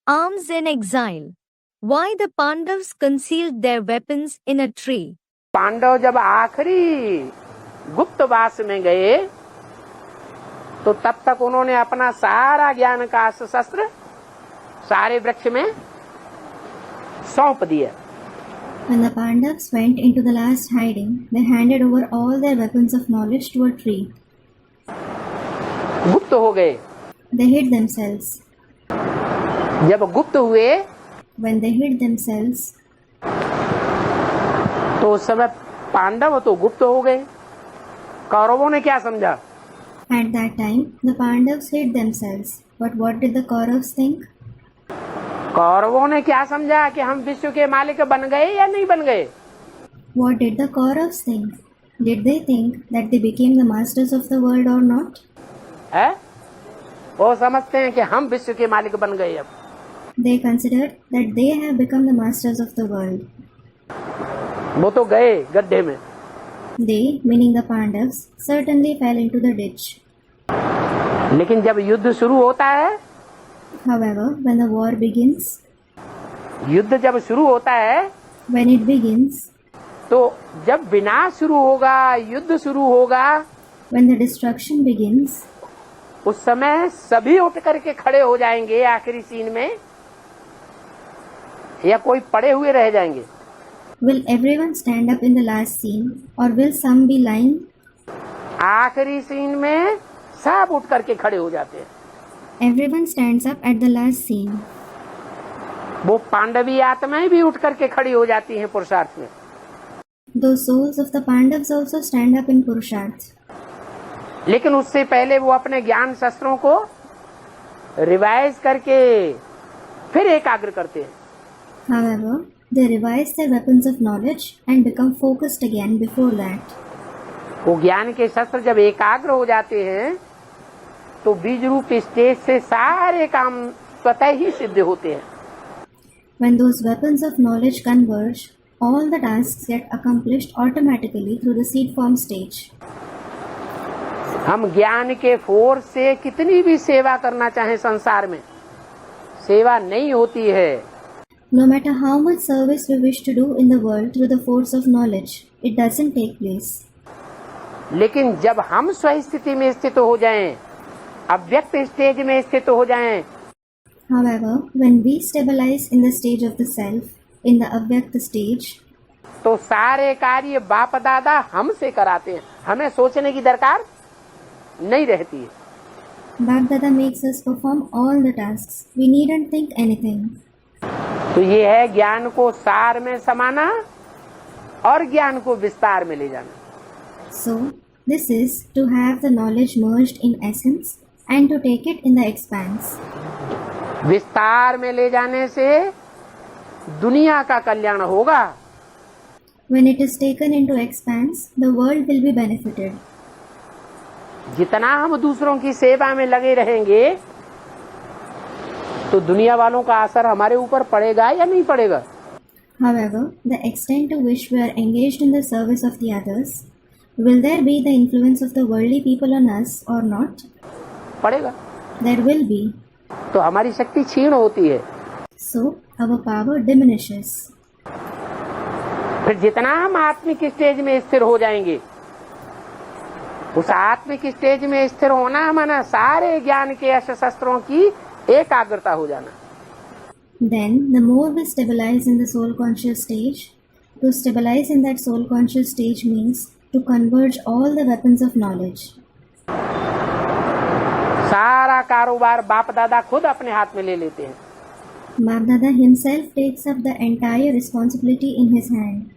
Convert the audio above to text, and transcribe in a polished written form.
arms in exile. Why the Pandavas concealed their weapons in a tree? Pandav जब आखिरी गुप्तवास में गए तो तब तक उन्होंने अपना सारा ज्ञान का अस्त्र शस्त्र सारे वृक्ष में सौंप दिया। When the Pandavas went into the last hiding, they handed over all their weapons of knowledge to a tree. गुप्त हो गए। They hid themselves. जब गुप्त हुए When they hid themselves, तो उस समय पांडव तो गुप्त हो गए। कौरवों ने क्या समझा? at that time, the Pandavas hid themselves. But what did the Kauravas think? कौरवों ने क्या समझा कि हम विश्व के मालिक बन गए या नहीं बन गए? What did the Kauravas think? Did they think that they became the masters of the world or not? है? वो समझते हैं कि हम विश्व के मालिक बन गए अब। They considered that they have become the masters of the world. वो तो गए गड्ढे में। They, meaning the Pandavas, certainly fell into the ditch. लेकिन जब युद्ध शुरू होता है, However, when the war begins, युद्ध जब शुरू होता है, when it begins, तो जब विनाश शुरू होगा, युद्ध शुरू होगा, when the destruction begins, उस समय सभी उठ करके खड़े हो जाएंगे आखिरी सीन में, या कोई पड़े हुए रह जाएंगे? will everyone stand up in the last scene or will some be lying? आखिरी सीन में सब उठ करके खड़े हो जाते हैं। Everyone stands up at the last scene. वो पांडवी आत्माएं भी उठ करके खड़ी हो जाती हैं पुरुषार्थ में। Those souls of the Pandavas also stand up in Purusharth. लेकिन उससे पहले वो अपने ज्ञान शस्त्रों को रिवाइज करके फिर एकाग्र करते हैं। However, they revise their weapons of knowledge and become focused again before that. वो ज्ञान के शस्त्र जब एकाग्र हो जाते हैं तो बीज रूप स्टेज से सारे काम स्वतः ही सिद्ध होते हैं। When those weapons of knowledge converge, all the tasks get accomplished automatically through the seed form stage. हम ज्ञान के फोर्स से कितनी भी सेवा करना चाहें संसार में, सेवा नहीं होती है। No matter how much service we wish to do in the world through the force of knowledge, it doesn't take place. लेकिन जब हम स्वस्थिति में स्थित हो जाएं, अव्यक्त स्टेज में स्थित हो जाएं, However, when we stabilize in the stage of the self, in the avyakta stage, तो सारे कार्य बाप दादा हमसे कराते हैं, हमें सोचने की दरकार नहीं रहती है। Bap Dada makes us perform all the tasks. We needn't think anything. तो ये है ज्ञान को सार में समाना और ज्ञान को विस्तार में ले जाना। So, this is to have the knowledge merged in essence and to take it in the expanse. विस्तार में ले जाने से दुनिया का कल्याण होगा। When it is taken into expanse, the world will be benefited. जितना हम दूसरों की सेवा में लगे रहेंगे तो दुनिया वालों का असर हमारे ऊपर पड़ेगा या नहीं पड़ेगा? However, the extent to which we are engaged in the service of the others, will there be the influence of the worldly people on us or not? पड़ेगा। There will be. तो हमारी शक्ति क्षीण होती है। So, our power diminishes. फिर जितना हम आत्मिक स्टेज में स्थिर हो जाएंगे, उस आत्मिक स्टेज में स्थिर होना माना सारे ज्ञान के अस्त्र शस्त्रों की एकाग्रता हो जाना। Then, the more we stabilize in the soul conscious stage, to stabilize in that soul conscious stage means to converge all the weapons of knowledge. सारा कारोबार बाप दादा खुद अपने हाथ में ले लेते हैं। Bap Dada himself takes up the entire responsibility in his hand.